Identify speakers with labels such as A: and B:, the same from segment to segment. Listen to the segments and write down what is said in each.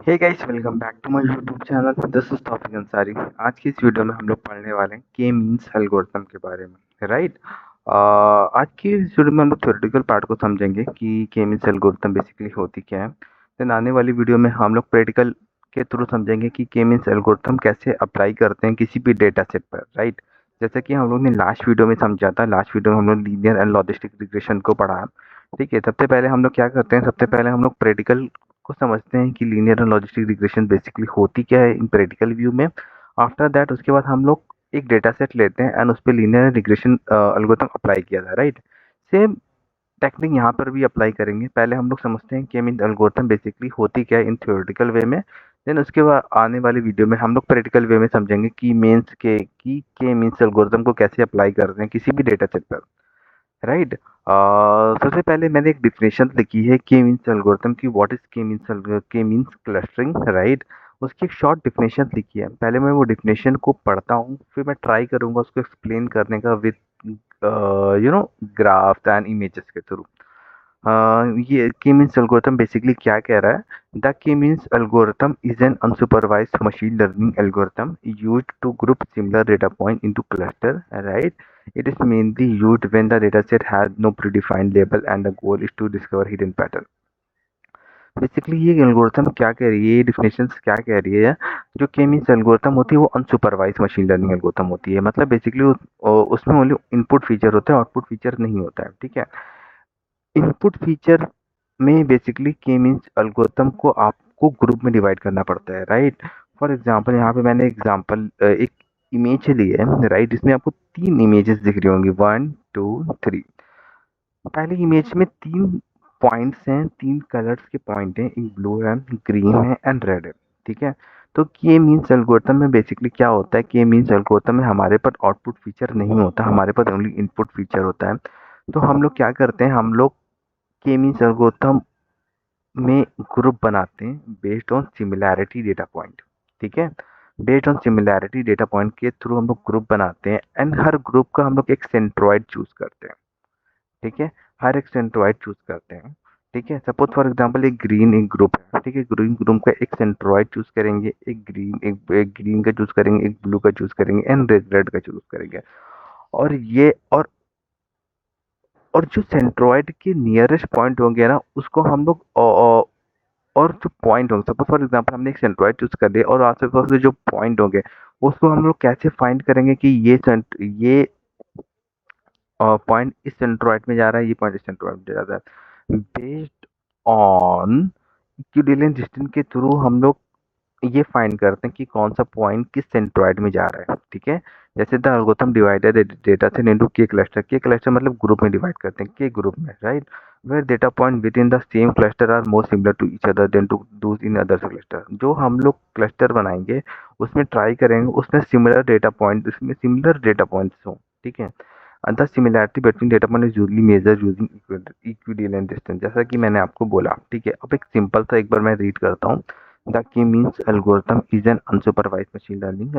A: Hey guys, welcome back to my YouTube channel. This is Taufiq Ansari. आज की इस video में हम लोग पढ़ने वाले हैं के मींस एल्गोरिथम के बारे में, राइट। आज की इस वीडियो में हम लोग थ्योरेटिकल पार्ट को समझेंगे कि के मींस एल्गोरिथम बेसिकली होती क्या है। देन आने वाली वीडियो में हम लोग प्रैक्टिकल के थ्रू समझेंगे कि के मींस एल्गोरिथम कैसे अप्लाई करते हैं किसी भी डेटा सेट पर, राइट। जैसे कि हम लोग ने लास्ट वीडियो में समझा था। लास्ट वीडियो में हम लोग लीनियर एंड लॉजिस्टिक रिग्रेशन को पढ़ा, ठीक है। सबसे पहले हम लोग क्या करते हैं, सबसे पहले हम लोग प्रैक्टिकल को समझते हैं कि linear and logistic regression basically होती क्या है इन प्रैक्टिकल व्यू में। आफ्टर दैट उसके बाद हम लोग एक डेटा सेट लेते हैं एंड उस पर लीनियर रिग्रेशन एल्गोरिथम अप्लाई किया था, राइट। सेम टेक्निक यहाँ पर भी अप्लाई करेंगे। पहले हम लोग समझते हैं कि मीन एल्गोरिथम बेसिकली होती क्या है इन थ्योरेटिकल वे में। देन उसके बाद आने वाली वीडियो में हम लोग प्रैक्टिकल वे में समझेंगे कि मेंस के मीन्स एल्गोरिथम को कैसे अप्लाई करते हैं किसी भी डेटा सेट पर, राइट। सबसे पहले मैंने एक डिफिनेशन लिखी है के मीन्स एल्गोरिथम की। व्हाट इज के मीन्स क्लस्टरिंग, राइट। उसकी एक शॉर्ट डिफिनेशन लिखी है। पहले मैं वो डिफिनेशन को पढ़ता हूँ, फिर मैं ट्राई करूंगा उसको एक्सप्लेन करने का विद ग्राफ्स एंड इमेजेस के थ्रू। ये के मीन्स एल्गोरिथम बेसिकली क्या कह रहा है। The K means algorithm is an unsupervised machine learning algorithm used to group similar data point into cluster, right. It is mainly used when the dataset has no predefined label and the goal is to discover hidden pattern. Basically ये algorithm क्या कह रही है, ये definition क्या कह रही है। जो के मीन्स एल्गोरिथम होती है वो अनसुपरवाइज मशीन लर्निंग एल्गोरिथम होती है। मतलब बेसिकली उसमें ओनली इनपुट फीचर होता है, आउटपुट फीचर नहीं होता है, ठीक है। इनपुट फीचर में बेसिकली के मीन्स एल्गोरिथम को आपको ग्रुप में डिवाइड करना पड़ता है, राइट। फॉर एग्जांपल यहाँ पे मैंने एग्जांपल एक इमेज ली है, राइट। इसमें आपको तीन इमेजेस दिख रही होंगी, 1 2 3। पहली इमेज में तीन पॉइंट्स हैं, तीन कलर्स के पॉइंट हैं, एक ब्लू है, ग्रीन है एंड रेड है, ठीक है। तो के मीन्स एल्गोरिथम में बेसिकली क्या होता है, के मीन्स एल्गोरिथम में हमारे पास आउटपुट फीचर नहीं होता, हमारे पास ओनली इनपुट फीचर होता है। तो हम लोग क्या करते हैं, हम लोग के मीन्स एल्गोरिथम में ग्रुप बनाते हैं based on similarity data point, ठीक है। Based on similarity data point के थ्रू हम लोग ग्रुप बनाते हैं एंड हर ग्रुप का हम लोग एक सेंट्रॉइड चूज करते हैं, ठीक है। हर एक सेंट्रॉइड चूज करते हैं, ठीक है। सपोज फॉर एग्जांपल एक ग्रीन एक ग्रुप है, ठीक है। ग्रीन ग्रुप का एक सेंट्रॉइड चूज करेंगे, एक ग्रीन का चूज करेंगे, एक ब्लू का चूज करेंगे एंड रेड रेड का चूज करेंगे। और ये और जो सेंट्रॉइड के नियरेस्ट पॉइंट होंगे ना उसको हम लोग और जो पॉइंट होंगे, सपोज फॉर एग्जांपल हमने एक सेंट्रॉइड चूज कर दिया और आस पास के जो पॉइंट होंगे उसको हम लोग कैसे फाइंड करेंगे कि ये पॉइंट इस सेंट्रॉइड में जा रहा है, ये पॉइंट इस सेंट्रॉइड में जा रहा है। बेस्ड ऑन इक्विडिलेंट डिस्टेंस के थ्रू हम लोग ये फाइंड करते हैं कि कौन सा पॉइंट किस सेंट्रॉइड में जा रहा है, ठीक है। जैसे the algorithm divided data set into K cluster. K cluster मतलब ग्रुप में डिवाइड करते हैं, के ग्रुप में, right. Where data point within the same cluster are more similar to each other than to those in other cluster. जो हम लोग cluster बनाएंगे उसमें ट्राई करेंगे उसमें सिमिलर डेटा पॉइंट, उसमें सिमिलर डेटा पॉइंट्स हों, ठीक है। The similarity between data point is usually measure using इक्विडिलेंट डिस्टेंस, जैसा कि मैंने आपको बोला, ठीक है। अब एक सिंपल सा एक बार मैं रीड करता हूँ। The K-means algorithm is an unsupervised machine learning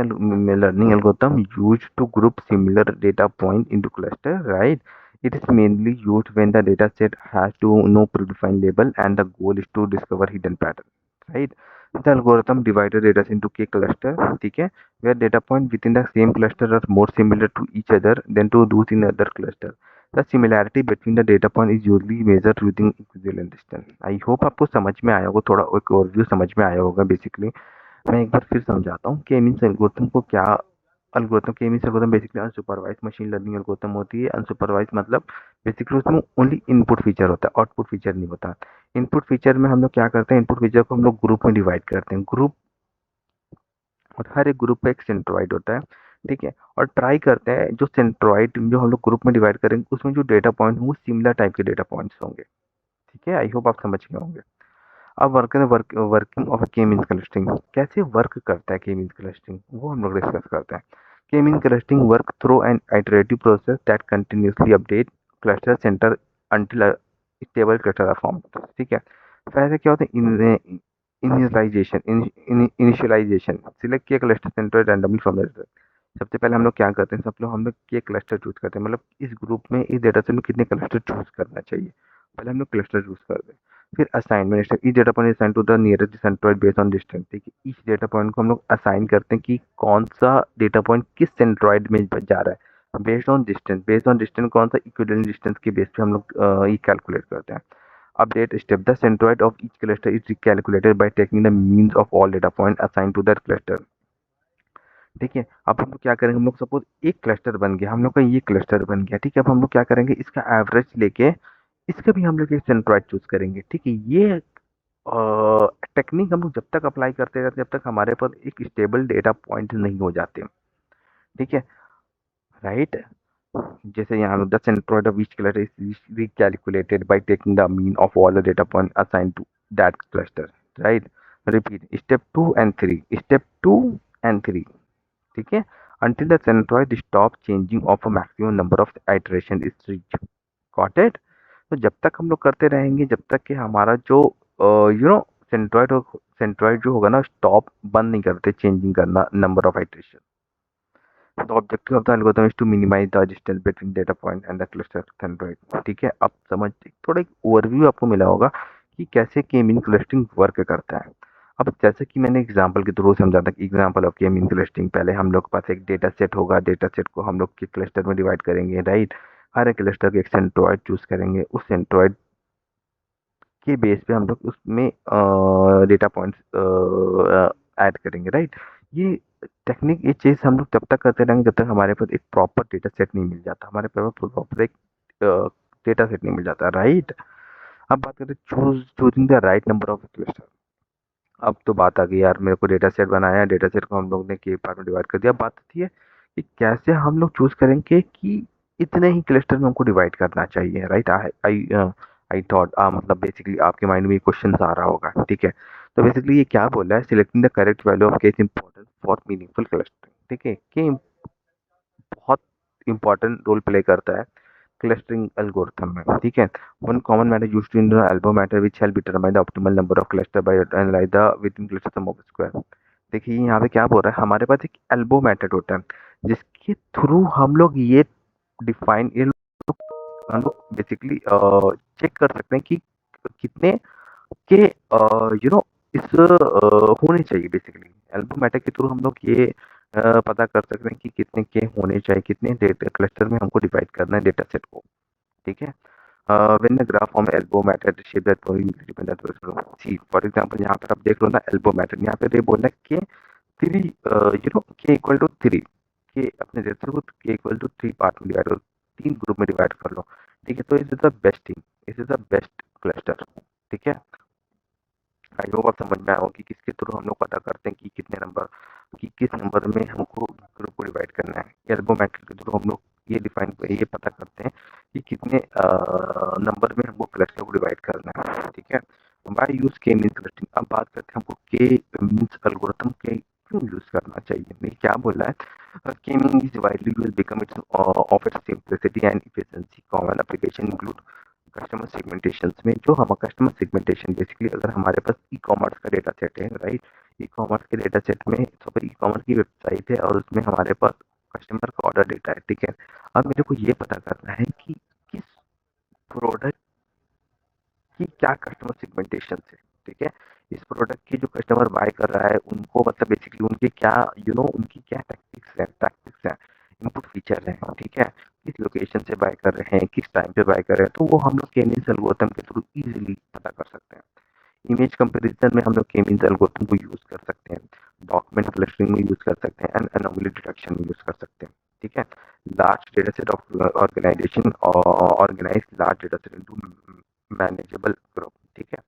A: algorithm used to group similar data point into cluster, right? It is mainly used when the data set has no predefined label and the goal is to discover hidden pattern, right? The algorithm divided data into K cluster, ठीक है, where data point within the same cluster are more similar to each other than to those in other cluster. The similarity between the data point is usually measured using equivalent distance. I hope आपको समझ में आया होगा, थोड़ा एक overview समझ में आया होगा। बेसिकली मैं एक बार फिर समझाता हूँ के मीन्स एल्गोरिथम को क्या। Algorithm K means algorithm basically unsupervised machine learning algorithm होती है। अनसुपरवाइज मतलब बेसिकली उसमें ओनली इनपुट फीचर होता है, आउटपुट फीचर नहीं होता। इनपुट फीचर में हम लोग क्या करते हैं, इनपुट फीचर को हम लोग ग्रुप में डिवाइड करते हैं, ग्रुप, और हर एक ग्रुप पे एक सेंट्रॉइड होता है, ठीक है। और ट्राई करते हैं जो सेंट्रॉइड जो हम लोग ग्रुप में डिवाइड करेंगे उसमें जो डेटा पॉइंट होंगे सिमिलर टाइप के डेटा पॉइंट्स होंगे, ठीक है। आई होप आप समझ गए होंगे। अब वर्किंग ऑफ के मीन्स क्लस्टरिंग, कैसे वर्क करता है के मीन्स क्लस्टरिंग वो हम लोग डिस्कस करते हैं। K mean clustering work through an iterative process that continuously update cluster center until stable cluster are form, ठीक है। पहले क्या होता है, इनिशियलाइजेशन सिलेक्ट किया cluster center randomly from the. सबसे पहले हम लोग क्या करते हैं, हम लोग के क्लस्टर चूज करते हैं, मतलब इस ग्रुप में इस डेटा सेट में कितने क्लस्टर चूज करना चाहिए, पहले हम लोग क्लस्टर चूज करते हैं। फिर assignment step, each data point assign to the nearest centroid based on distance. देखिए ईच डेटा पॉइंट को हम लोग असाइन करते हैं कि कौन सा डेटा पॉइंट किस सेंट्रोइड में जा रहा है, बेस्ड ऑन डिस्टेंस कौन सा इक्विवेलेंट डिस्टेंस के बेस पे हम लोग ये कैलकुलेट करते हैं। Update step, the centroid of each cluster is calculated by taking the means of all data point assign to that cluster. ठीक है, अब हम लोग क्या करेंगे, हम लोग सपोज एक क्लस्टर बन गया, हम लोग का ये क्लस्टर बन गया, ठीक है, अब हम लोग क्या करेंगे, इसका एवरेज लेके इसका भी हम लोग एक सेंट्रोइड चूज करेंगे। ठीक है, ये टेक्निक हम लोग जब तक अप्लाई करते रहते जब तक हमारे पास एक स्टेबल डेटा पॉइंट नहीं हो जाते। ठीक है, राइट। जैसे यहाँ the centroid of each cluster is recalculated by taking the mean of all the data point assigned to that cluster, right? Repeat step 2 and 3, step 2 and 3। ठीक है, until the centroid stop changing of a maximum number of iteration is reached। got it? तो जब तक हम लोग करते रहेंगे जब तक कि हमारा जो सेंट्रॉइड जो होगा ना स्टॉप बंद नहीं करते चेंजिंग करना number of iteration. The objective of the algorithm is to minimize the distance between data point and the cluster centroid। ठीक है, अब समझ थोड़ा एक ओवरव्यू आपको मिला होगा कि कैसे के मीन क्लस्टरिंग वर्क करता है। अब जैसे कि मैंने एग्जांपल के थ्रू समझा था कि एग्जांपल ऑफ के मीन क्लस्टरिंग, पहले हम लोग के पास एक डेटा सेट होगा, डेटा सेट को हम लोग के क्लस्टर में डिवाइड करेंगे, राइट। हर एक क्लस्टर के एक सेंट्रोइड चूज करेंगे, उस सेंट्रोइड के बेस पे हम लोग उसमें डेटा पॉइंट्स ऐड करेंगे, राइट। ये टेक्निक ये चीज़ हम लोग तब तक करते रहेंगे जब तक हमारे पास एक प्रॉपर डेटा सेट नहीं मिल जाता, हमारे पास प्रॉपर एक डेटा सेट नहीं मिल जाता, राइट। अब बात करते हैं choosing the right number of cluster. अब तो बात आ गई यार, मेरे को डेटा सेट बनाया, डेटा सेट को हम लोग ने के पार्ट में डिवाइड कर दिया। बात आती है कि कैसे हम लोग चूज करेंगे कि इतने ही क्लस्टर में हमको डिवाइड करना चाहिए, right. I I I thought मतलब बेसिकली आपके माइंड में क्वेश्चन आ रहा होगा, ठीक है। तो बेसिकली ये क्या बोल रहा है, selecting the correct value of case important for meaningful clustering. ठीक है, कि बहुत इंपॉर्टेंट रोल प्ले करता है क्लस्टरिंग एल्गोरिथम में। ठीक है, one common method used in the elbow method which help determine the optimal number of cluster by analyze the within cluster sum of square. देखिए यहाँ पे क्या बोल रहा है, हमारे पास एक एल्बो मेथड होता है जिसके थ्रू हम लोग ये डिफाइन ये हम लोग बेसिकली चेक कर सकते हैं कि कितने के इस होने चाहिए। बेसिकली एल्बो मेथड के थ्रू हम लोग ये पता कर सकते हैं कि कितने के होने चाहिए, कितने डेटा क्लस्टर में हमको डिवाइड करना है डेटा सेट को। ठीक है, when the graph form elbow method shape that dependent see for example यहाँ पर आप देख लो ना elbow method, यहाँ पे ये बोल रहा है कि 3 k इक्वल टू 3 के अपने डेटा को k इक्वल टू 3 पार्ट में डिवाइड करो, 3 ग्रुप में डिवाइड कर लो। ठीक है, तो इस इज द बेस्ट थिंग, इस इज द बेस्ट क्लस्टर। ठीक है, आई होप आप समझ में आया हो कि किसके थ्रू हम लोग पता करते हैं कि कितने नंबर कि किस नंबर में हमको ग्रुप को डिवाइड करना है। एल्बो मेथड के थ्रू हम लोग ये पता करते हैं कि कितने नंबर में हमको क्लस्टर को डिवाइड करना है। ठीक है, बाय यूज के मीन्स क्लस्टरिंग। अब बात करते हैं हमको के मीन्स एल्गोरिथम के क्यों यूज करना चाहिए। नहीं, क्या बोला है, के mean is widely use become it's of its simplicity and efficiency. Common application include customer segmentation में, जो हम कस्टमर सेगमेंटेशन बेसिकली अगर हमारे पास ई कॉमर्स का डेटा सेट है, राइट। ई कॉमर्स के डेटा सेट में सपोज ई कॉमर्स की वेबसाइट है और उसमें हमारे पास कस्टमर का ऑर्डर डेटा है। ठीक है, अब मेरे को ये पता करना है कि किस प्रोडक्ट की क्या कस्टमर सेगमेंटेशन है। ठीक है, इस प्रोडक्ट की जो कस्टमर बाय कर रहा है उनको मतलब बेसिकली उनके क्या उनकी क्या टैक्टिक्स हैं, इनपुट फीचर हैं। ठीक है, किस लोकेशन से बाय कर रहे हैं, किस टाइम पे बाय कर रहे हैं, तो वो हम लोग के मीन्स एल्गोरिथम के थ्रू इजीली पता कर सकते हैं। इमेज कंपैरिजन में हम लोग के मीन्स एल्गोरिथम को यूज कर सकते हैं, डॉक्यूमेंट क्लस्टरिंग में यूज कर सकते हैं एंड एनोमली डिटेक्शन में यूज कर सकते हैं। ठीक है, large data set of organization organize large data set into manageable group. ठीक है,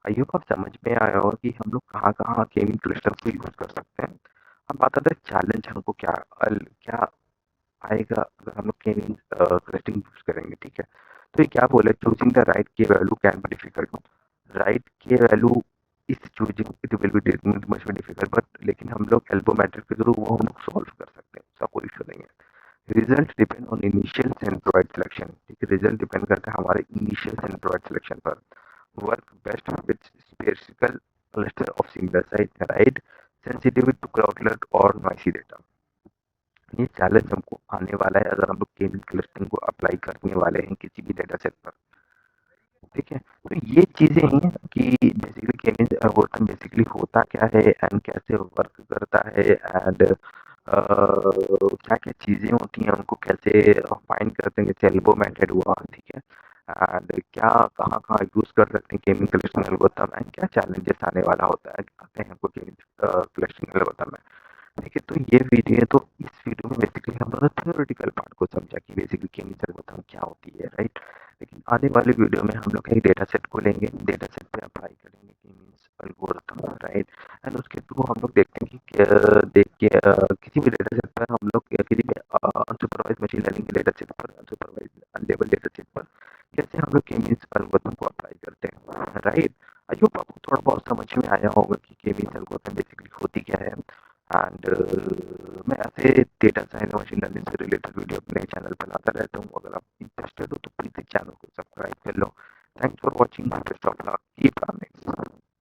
A: आई होप आप समझ में आया होगा कि हम लोग कहाँ कहाँ के मीन क्लस्टर को यूज कर सकते हैं। अब बात आता है चैलेंज हमको क्या क्या आएगा अगर हम लोग के मीन क्लस्टरिंग यूज करेंगे। ठीक है, तो ये क्या बोले, चूजिंग द राइट की value can be difficult. Right की वैल्यू इस choosing it will be much difficult, but लेकिन हम लोग एल्बो मेथड के थ्रू वो हम लोग सॉल्व कर सकते हैं, उसका कोई इशू नहीं है। Result depend on initial centroid selection. ठीक है, रिजल्ट डिपेंड करता है हमारे इनिशियल सेंट्रोइड सिलेक्शन पर। Work best with specifical cluster of similar size, right. Sensitivity to क्राउडलेट और नॉइसी डेटा। ये चैलेंज हमको आने वाला है अगर हम लोग के मीन क्लस्टरिंग को अप्लाई करने वाले हैं किसी भी डेटा सेट पर। ठीक है? तो ये चीज़ें हैं कि बेसिकली के-मीन्स एल्गोरिथम बेसिकली होता क्या है एंड कैसे वर्क करता है एंड क्या-क्या चीज़ें होती हैं, उनको कैसे फाइंड करते हैं, जैसे एल्बो मेथड हुआ, ठीक है? एंड क्या कहाँ-कहाँ यूज़ कर सकते हैं के-मीन कलेक्शन एल्गोरिथम एंड क्या चैलेंजेस आने वाला होता है आते हैं हमको के-मीन कलेक्शन एल्गोरिथम में। ठीक है, तो ये वीडियो है, तो इस वीडियो में बेसिकली हम लोग थ्योरेटिकल पार्ट को समझा कि बेसिकली के-मीन एल्गोरिथम क्या होती है, राइट? लेकिन आने वाले वीडियो में हम लोग एक डेटा सेट को लेंगे, डेटा सेट पे अप्लाई करेंगे के-मीन्स एल्गोरिथम, राइट? एंड उसके थ्रू हम लोग देखते हैं कि देख के किसी भी डेटा सेट पर हम लोग किसी भी अनसुपरवाइज्ड मशीन लर्निंग के डेटा सेट पर, अनसुपरवाइज्ड लेवल डेटा सेट पर कैसे हम लोग के-मीन्स एल्गोरिथम को अप्लाई करते हैं, राइट? आई होप आपको थोड़ा बहुत समझ में आया होगा कि के-मीन्स एल्गोरिथम बेसिकली होती क्या है। एंड मैं ऐसे डेटा साइंस और मशीन लर्निंग से रिलेटेड वीडियो अपने चैनल पर लाता रहता हूँ। अगर